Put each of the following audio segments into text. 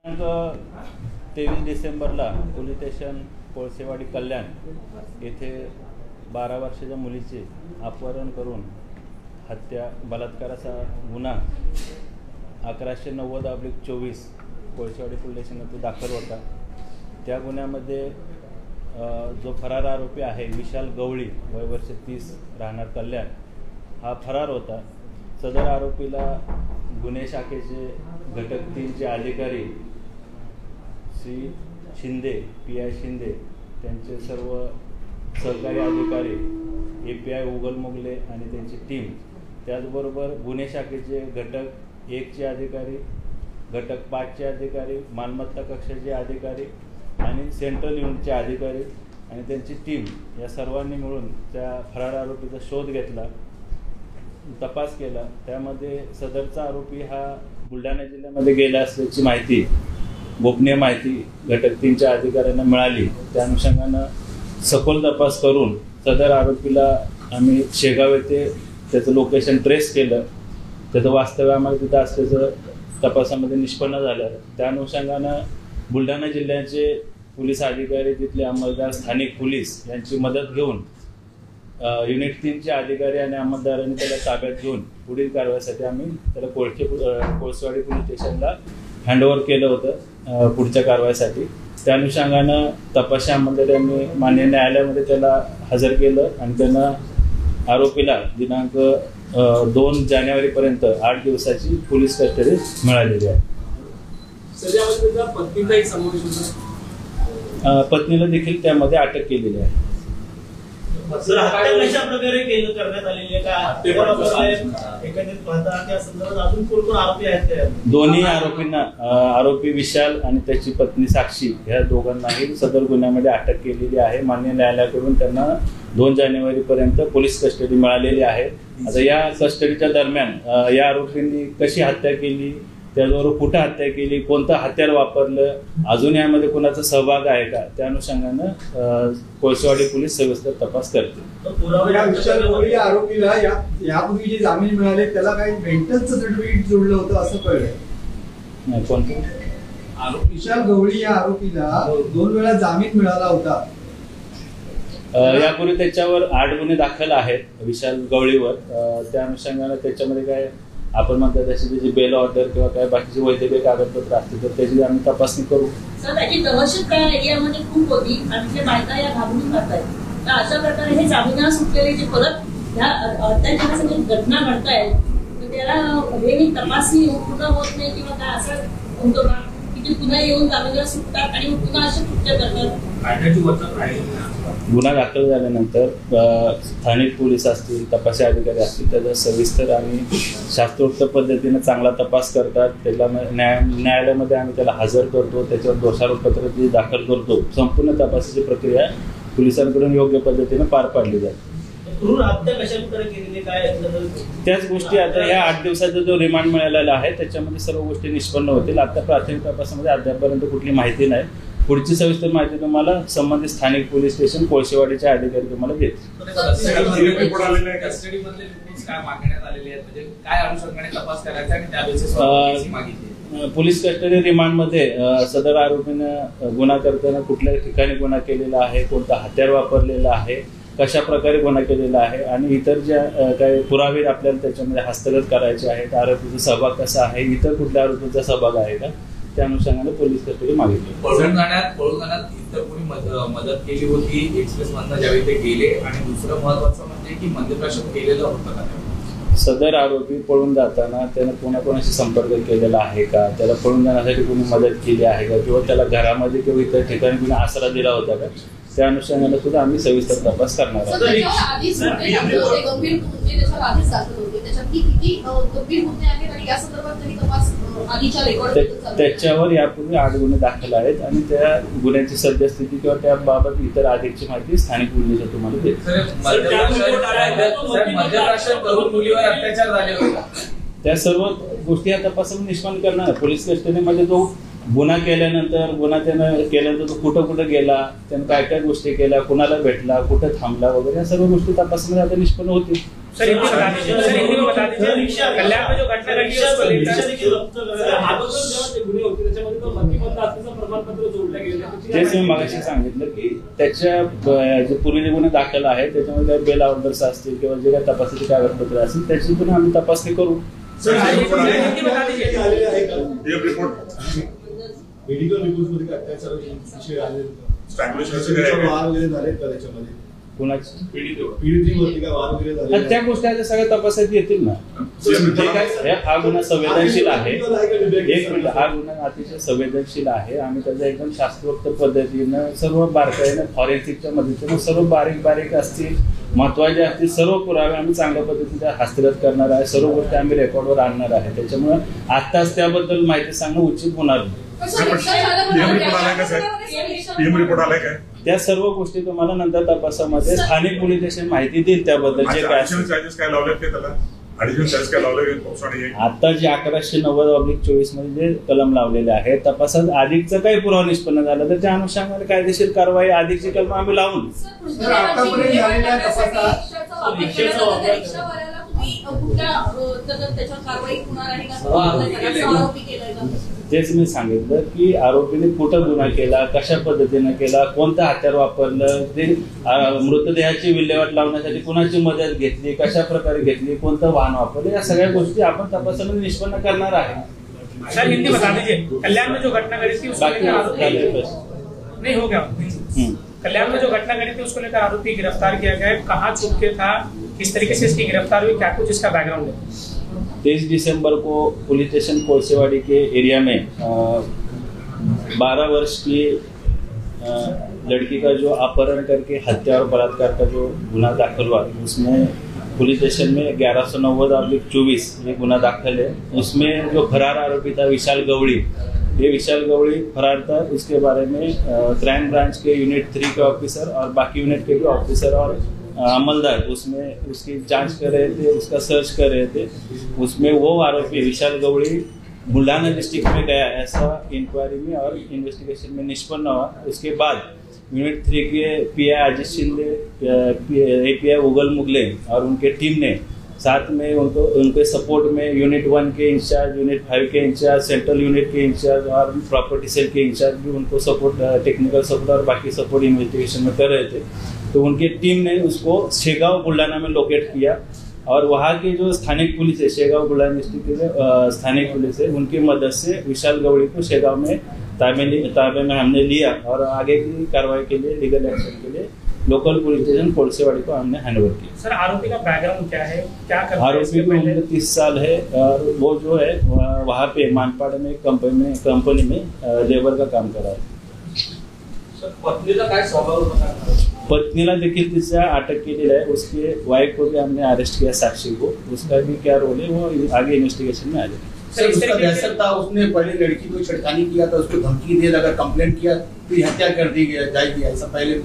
23 डिसेंबरला police station Kolsewadi कल्याण येथे 12 वर्षाच्या मुलीचे अपहरण करून हत्या बलात्काराचा गुन्हा 1190/24 कोळसेवाडी पोलीस स्टेशनमध्ये दाखल होता। त्या गुन्ह्यामध्ये जो फरार आरोपी आहे विशाल गवळी वय वर्ष 30 राहणार कल्याण हा फरार होता। सदर आरोपीला गुन्हे शाखेचे घटक 3चे अधिकारी श्री शिंदे PI शिंदे त्यांचे सर्व सहकारी अधिकारी API उगल मोगले आणि त्यांची टीम, त्याचबरोबर गुन्हे शाखेचे घटक 1चे अधिकारी, घटक 5चे अधिकारी, मालमत्ता कक्षाचे अधिकारी आणि सेंट्रल युनिटचे अधिकारी आणि त्यांची टीम या सर्वांनी मिळून त्या फरार आरोपीचा शोध घेतला, तपास केला। त्यामध्ये सदरचा आरोपी हा बुलढाणा जिल्ह्यामध्ये गेला असल्याची माहिती, गोपनीय माहिती घटक 3च्या अधिकाऱ्यांना मिळाली। त्या अनुषंगानं सखोल तपास करून सदर आरोपीला आम्ही शेगाव येथे त्याचं लोकेशन ट्रेस केलं। त्याचं वास्तव्य आम्हाला तिथं असल्याचं तपासामध्ये निष्पन्न झालं। त्या अनुषंगानं बुलढाणा जिल्ह्याचे पोलीस अधिकारी, तिथले अंमलदार, स्थानिक पोलीस यांची मदत घेऊन युनिट 3चे अधिकारी आणि अंमलदारांनी त्याला ताब्यात घेऊन पुढील कारवाईसाठी आम्ही त्याला कोळसेवाडी पोलीस स्टेशनला हँडओव्हर केलं होतं पुढच्या कारवाईसाठी। त्या अनुषंगानं तपासी अंमलदारांनी मान्य न्यायालयामध्ये त्याला हजर केलं आणि त्यांना आरोपीला दिनांक 2 जानेवारीपर्यंत 8 दिवसाची पोलीस कस्टडी मिळालेली आहे। पत्नीला देखील त्यामध्ये अटक केलेली आहे। सर, हत्या कशा प्रकारे करण्यात आलेली आहे? अजून कोण आरोपी आहेत? दोन्ही आरोपींना, आरोपी विशाल आणि त्याची पत्नी साक्षी या दोघांनाही सदर गुन्ह्यामध्ये अटक केलेली आहे। मान्य न्यायालयाकडून त्यांना 2 जानेवारीपर्यंत पोलीस कस्टडी मिळालेली आहे। आता या कस्टडीच्या दरम्यान या आरोपींनी कशी हत्या केली, त्याचबरोबर कुठं हत्या केली, कोणतं हत्यार वापरलं, अजून यामध्ये कोणाचा सहभाग आहे का, त्या अनुषंगानं कोळसेवाडी पोलीस सविस्तर तपास करते। आरोपीला यापूर्वी जे जामीन मिळाले त्याला काही मेंटल सर्टिफिकेट जोडलं होतं असं कळलंय। कोणतं? विशाल गवळी या आरोपीला 2 वेळा जामीन मिळाला होता। यापूर्वी त्याच्यावर 8 गुन्हे दाखल आहेत विशाल गवळीवर। त्या अनुषंगानं त्याच्यामध्ये काय आपण म्हणतात तशी त्याची बेल ऑर्डर किंवा काय बाकीचे वैद्यकीय कागदपत्र असतील तर त्याची आम्ही तपासणी करू। सर, त्याची दहशत त्या एरियामध्ये खूप होती आणि ते बायका या घाबरून करतायत, तर अशा प्रकारे हे जामिनावर सुटलेले जे परत ह्या अत्याचाराची घटना घडतायत तर त्याला हे तपासणी पूर्ण होत नाही किंवा काय असं होतं का की ते पुन्हा येऊन जामिनावर सुटतात आणि पुन्हा असे कृत्य करतात? गुन्हा दाखल झाल्यानंतर स्थानिक पोलीस असतील, तपासी अधिकारी असतील, त्याचा सविस्तर आणि शास्त्रोक्त पद्धतीने चांगला तपास करतात। त्याला न्यायालयामध्ये आम्ही त्याला हजर करतो, त्याच्यावर दोषारोपपत्र जे दाखल करतो। संपूर्ण तपासाची प्रक्रिया पोलिसांकडून योग्य पद्धतीने पार पाडली जाते। त्याच गोष्टी आता या 8 दिवसाचा जो रिमांड मिळालेला आहे त्याच्यामध्ये सर्व गोष्टी निष्पन्न होतील। आता प्राथमिक तपासामध्ये अद्यापर्यंत कुठली माहिती नाही। पुढची सविस्तर माहिती तुम्हाला संबंधित स्थानिक पोलीस स्टेशन कोळसेवाडीचे अधिकारी तुम्हाला देतील। पोलीस कस्टडी रिमांडमध्ये सदर आरोपीनं गुन्हा करताना कुठल्या ठिकाणी गुन्हा केलेला आहे, कोणता हत्यार वापरलेला आहे, कशा प्रकारे गुन्हा केलेला आहे आणि इतर ज्या काही पुरावे आपल्याला त्याच्यामध्ये हस्तगत करायचे आहेत, आरोपीचा सहभाग कसा आहे, इतर कुठल्या आरोपीचा सहभाग आहे का, त्या अनुषंगाने पोलीस कस्टडी मागितली। पळून जाण्यात इतर कोणी मदत केली होती एक्सप्रेस मधनं ज्यावेळी ते गेले, आणि दुसरं महत्वाचं म्हणजे की मद्यप्राशन केलेलं होतं का? सदर आरोपी पळून जाताना त्यानं कोणाकोणाशी संपर्क केलेला आहे का, त्याला पळून जाण्यासाठी कोणी मदत केली आहे का, किंवा त्याला घरामध्ये किंवा इतर ठिकाणी कोणी आसरा दिला होता का, त्या अनुषंगाने सुद्धा आम्ही सविस्तर तपास करणार आहोत। त्याच्यावर यापूर्वी 8 गुन्हे दाखल आहेत आणि त्या गुन्ह्याची सद्यस्थिती किंवा त्याबाबत इतर अधिकची माहिती स्थानिक पोलिसांना तुम्हाला देतील। त्या सर्व गोष्टी या तपासामध्ये निष्पन्न करणार। पोलीस कस्टडीमध्ये जो गुन्हा केल्यानंतर तो कुठं गेला, त्यानं काय काय गोष्टी केल्या, कुणाला भेटला, कुठं थांबला वगैरे या सर्व गोष्टी तपासामध्ये आता निष्पन्न होतील। सर हिंदी में बता दीजिए कल्याण में जो घटना घटी है उसको तेच मी मगाशी सांगितलं की त्याच्या जे पूर्वी जे गुन्हे दाखल आहेत त्याच्यामध्ये बेल ऑर्डर्स असतील किंवा जे काही तपासाची कागदपत्र असतील त्याची पण आम्ही तपासणी करू. मेडिकल रिपोर्ट मध्ये अत्याचार विषय आले कुणाची पीडितेवरती काय वाद वगैरे झाले त्या गोष्टी आता सगळ्या तपासात येतील ना. हा गुन्हा संवेदनशील आहे. एक मिनिट, हा गुन्हा अतिशय संवेदनशील आहे. आम्ही त्याचा एकदम शास्त्रोक्त पद्धतीनं सर्व बारकाईनं फॉरेन्सिकच्या मदतीनं सर्व बारीक असतील महत्वाचे असतील सर्व पुरावे आम्ही चांगल्या पद्धतीने हस्तगत करणार आहे. सर्व गोष्टी आम्ही रेकॉर्डवर आणणार आहे. त्याच्यामुळे आताच त्याबद्दल माहिती सांगणं उचित होणार नाही. त्या सर्व गोष्टी तुम्हाला नंतर तपासामध्ये स्थानिक पोलीस स्टेशन माहिती देईल त्याबद्दल जे काय आता जे 1190/24 मध्ये जे कलम लावलेले आहे तपासात अधिकचा काही पुरावा निष्पन्न झाला तर त्या अनुषंगाने कायदेशीर कारवाई अधिकची कलम आम्ही लावून तेच मी सांगितलं की आरोपीने कुठं गुन्हा केला, कशा पद्धतीने केला, कोणतं हत्यार वापरलं, ते मृतदेहाची विल्हेवाट लावण्यासाठी कुणाची मदत घेतली, कशा प्रकारे घेतली, कोणतं वाहन वापरलं, या सगळ्या गोष्टी आपण तपासामध्ये निष्पन्न करणार आहे. सर हिंदी बता दीजिए कल्याण में जो घटना घटी थी उसको लेकर आरोपी नहीं हो गया. कल्याण में जो घटना घटी थी उसको लेकर आरोपी गिरफ्तार किया गया है. कहाँ छुप के था, किस तरीके से इसकी गिरफ्तार हुई, क्या कुछ इसका बैकग्राउंड है? 23 दिसंबर को पुलिस स्टेशन कोलसेवाड़ी के एरिया में 12 वर्ष की लड़की का जो अपहरण करके हत्या और बलात्कार का जो गुना दाखिल हुआ उसमें पुलिस स्टेशन में 1190/24 ये गुना दाखिल है. उसमें जो फरार आरोपी था विशाल गवड़ी, ये विशाल गवड़ी फरार था. इसके बारे में क्राइम ब्रांच के यूनिट 3 के ऑफिसर और बाकी यूनिट के भी ऑफिसर और अमलदार उसमें उसकी जांच कर रहे थे, उसका सर्च कर रहे थे. उसमें वो आरोपी विशाल गवड़ी बुल्ढाना डिस्ट्रिक्ट में गया ऐसा इंक्वायरी में और इन्वेस्टिगेशन में निष्पन्न हुआ. उसके बाद यूनिट 3 के पीआई अजित शिंदे, एपीआई उगल मुगले और उनके टीम ने साथ में उनके सपोर्ट में यूनिट 1 के इंचार्ज, यूनिट 5 के इंचार्ज, सेंट्रल यूनिट के इंचार्ज और प्रॉपर्टी सेल के इंचार्ज भी उनको सपोर्ट, टेक्निकल सपोर्ट और बाकी सपोर्ट इन्वेस्टिगेशन में कर रहे थे. तो उनकी टीम ने उसको शेगांव बुल्ढाना में लोकेट किया और वहाँ की जो स्थानिक पुलिस है, शेगांव बुल्ढाना डिस्ट्रिक्ट के स्थानिक पुलिस है, उनकी मदद से विशाल गवड़ी को शेगांव में ताबे में हमने लिया और आगे की कार्रवाई के लिए, लीगल एक्शन के लिए लोकल पुलिस स्टेशन कोलसेवाड़ी को हमने हैंडओवर किया. सर आरोपी का बैकग्राउंड क्या है, क्या करता है? आरोपी की उम्र 30 साल है और वो जो है वहाँ पे मानपाड़ में कंपनी में लेबर का काम कर रहा है. पत्नीला काय स्वभाव होता? पत्नीला देखील तिचा अटक केलेला है. उसके वाइफ को भी हमने अरेस्ट किया, साक्षी को. उसका भी क्या रोल है वो आगे इन्वेस्टिगेशन में आ जाएगा. सर उसका दहशत था, उसने पहले लड़की को छेड़खानी किया था, उसको धमकी दे लगा, कंप्लेंट किया, फिर हत्या कर दी जाएगी, ऐसा पहले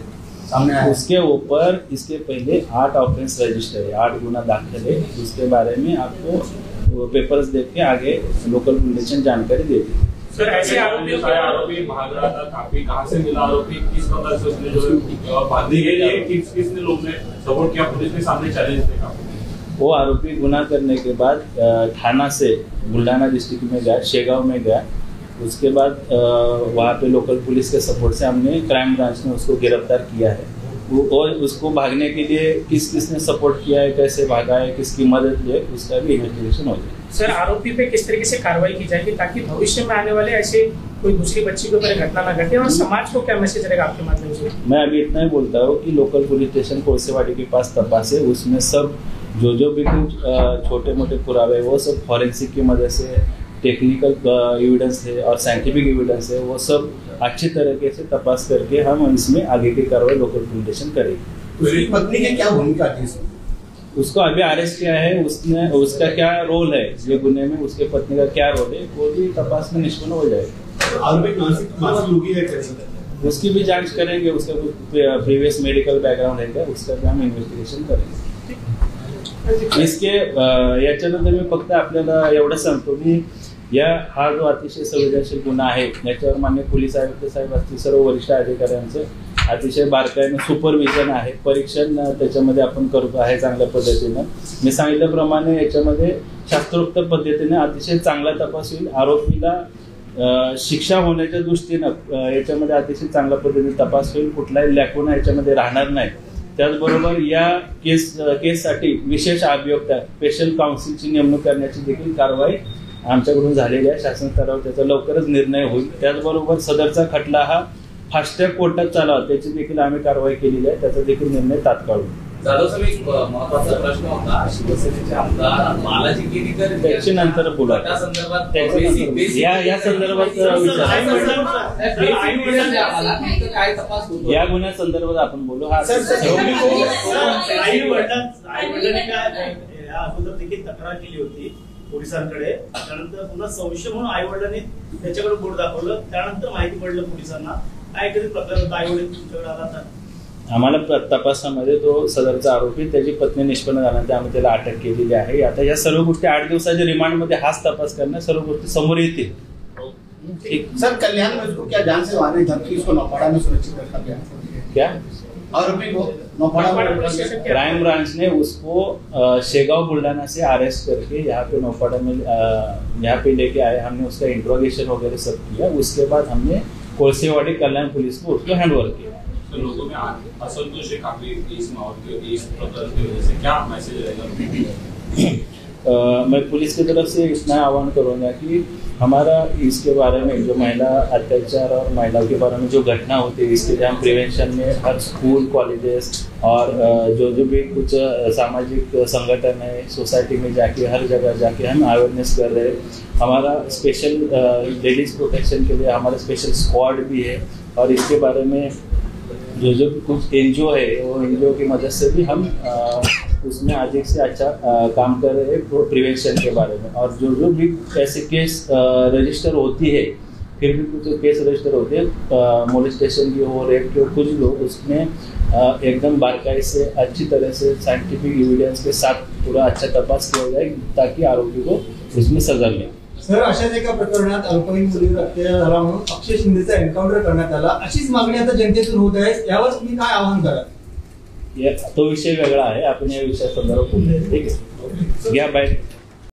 सामने आया. उसके ऊपर इसके पहले 8 ऑफेंस रजिस्टर है, 8 गुना दाखिल है. उसके बारे में आपको पेपर्स देख के आगे लोकल पुलिस स्टेशन जानकारी देगी. सर ऐसे आरोपी भाग रहा था काफी, कहाँ से मिला आरोपी, किस प्रकार से उसने जो बांधी गई है, किसने लोग ने सपोर्ट किया, पुलिस के सामने चैलेंज देखा? वो आरोपी गुनाह करने के बाद थाना से बुल्ढाना डिस्ट्रिक्ट में गया, शेगांव में गया. उसके बाद वहाँ पे लोकल पुलिस के सपोर्ट से हमने क्राइम ब्रांच ने उसको गिरफ्तार किया है. और उसको भागने के लिए किसने सपोर्ट किया है, कैसे भागा है, किसकी मदद ली है, उसका भी इन्वेस्टिगेशन हो जाए. सर आरोपी पे किस तरीके से कार्रवाई की जाएगी ताकि भविष्य में आने वाले ऐसे कोई दूसरी बच्ची के ऊपर घटना ना घटे, और समाज को क्या मैसेज रहेगा आपके माध्यम से? मैं अभी इतना ही बोलता हूँ कि लोकल पुलिस स्टेशन कोलसेवाड़ी के पास तपास है. उसमें सब जो भी कुछ छोटे मोटे पुरावे वो सब फॉरेंसिक की मदद से, टेक्निकल एविडेंस है और साइंटिफिक एविडेंस है, वो सब अच्छी तरीके से तपास करके हम इसमें आगे की कार्रवाई लोकल पुलिस स्टेशन करेगी. उसकी पत्नी की क्या भूमिका थी इसमें? उसको अभी अरेस्ट किया है. उसका क्या रोल है ये गुन्हे में, उसके पत्नी का क्या रोल है वो भी तपास में निष्पन्न हो जाएगा. आरोपी मानसिक रोगी है कैसे? उसकी भी जांच करेंगे. उसका प्रीवियस मेडिकल बैकग्राउंड है क्या, उसका भी हम इन्व्हेस्टिगेशन करेंगे. इसके याच्यानंतर मी फक्त आपल्याला एवढं सांगतो की हा जो अतिशय संवेदनशील गुन्हा आहे याच्यावर माननीय पोलीस आयुक्त साहेब असतील, सर्व वरिष्ठ अधिकाऱ्यांचं अतिशय बारकाईनं सुपरविजन आहे, परीक्षण त्याच्यामध्ये आपण करतो आहे चांगल्या पद्धतीनं. मी सांगितल्याप्रमाणे याच्यामध्ये शास्त्रोक्त पद्धतीने अतिशय चांगला तपास होईल. आरोपीला शिक्षा होण्याच्या दृष्टीनं याच्यामध्ये अतिशय चांगल्या पद्धतीने तपास होईल, कुठलाही लॅकुना याच्यामध्ये राहणार नाही. त्याचबरोबर या केससाठी विशेष अभियोक्ता स्पेशल काउन्सिलची नेमणूक करण्याची देखील कारवाई आमच्याकडून झालेली आहे. शासन स्तरावर त्याचा लवकरच निर्णय होईल. त्याचबरोबर सदरचा खटला हा फास्ट ट्रॅक कोर्टात चालावा त्याची देखील आम्ही कारवाई केलेली आहे. त्याचा देखील निर्णय तात्काळ होईल. जाधव साहेब, एक महत्त्वाचा प्रश्न होता. शिवसेनेचे आमदार बालाजी केणेकर त्याची नंतर बोला. या संदर्भात या गुन्ह्यासंदर्भात आपण बोलू. हा आई वडिलांनी काय अगोदर देखील तक्रार केली होती पोलिसांकडे. त्यानंतर पुन्हा संशय म्हणून आई वडिलांनी त्याच्याकडे बोट दाखवलं. त्यानंतर माहिती पडलं पोलिसांना. काय कधी प्रकार होता? आई वडील तुमच्याकडे आला तर आम्हाला तपासामध्ये तो सदरचा आरोपी त्याची पत्नी निष्पन्न झाल्यानंतर आम्ही त्याला अटक केलेली आहे. आता या सर्व गोष्टी 8 दिवसाच्या रिमांडमध्ये हाच तपास करणार, सर्व गोष्टी समोर येतील. सर, कल्याण में उसको क्या जान से मारने धमकी, उसको नौपाड़ा में सुरक्षित रखा गया क्या? आरोपी को नौपाड़ा में क्राइम ब्रांच ने उसको शेगांव बुल्डाना से अरेस्ट करके यहाँ पे नौपाड़ा में यहाँ पे लेके आए. हमने उसका इंट्रोगेशन वगैरह सब किया. उसके बाद हमने कोळसेवाड़ी कल्याण पुलिस को उसको हैंड ओवर किया. तो लोगों में असंतोष है काफी इस माहौल के, इस प्रकार की वजह से क्या मैसेज रहेगा? मैं पुलिस की तरफ से इतना आह्वान करूँगा कि हमारा इसके बारे में जो महिला अत्याचार और महिलाओं के बारे में जो घटना होती है इसके लिए हम प्रिवेंशन में हर स्कूल, कॉलेजेस और जो भी कुछ सामाजिक संगठन है सोसाइटी में जाके हर जगह जाके हम अवेयरनेस कर रहे हैं. हमारा स्पेशल लेडीज प्रोटेक्शन के लिए हमारा स्पेशल स्क्वाड भी है और इसके बारे में जो कुछ एनजीओ है वो एनजीओ की मदद से भी हम उसमें अधिक से अच्छा काम कर रहे हैं प्रिवेंशन के बारे में. और जो भी ऐसे केस रजिस्टर होती है, फिर भी कुछ केस रजिस्टर होते हैं मोलेस्टेशन की हो, रेप की हो, कुछ लोग उसमें एकदम बारकाई से अच्छी तरह से साइंटिफिक एविडेंस के साथ पूरा अच्छा तपास किया जाए ताकि आरोपी को उसमें सजा मिले. सर, अशाच एका प्रकरणात अल्पवयीन मुलीवर अत्याचार झाला म्हणून अक्षय शिंदेचा एन्काउंटर करण्यात आला. अशीच मागणी आता जनतेतून होत आहे. यावर तुम्ही काय आवाहन कराल? तो विषय वेगळा आहे. आपण या विषयासंदर्भात बोलूया. ठीक आहे, घ्या बाय.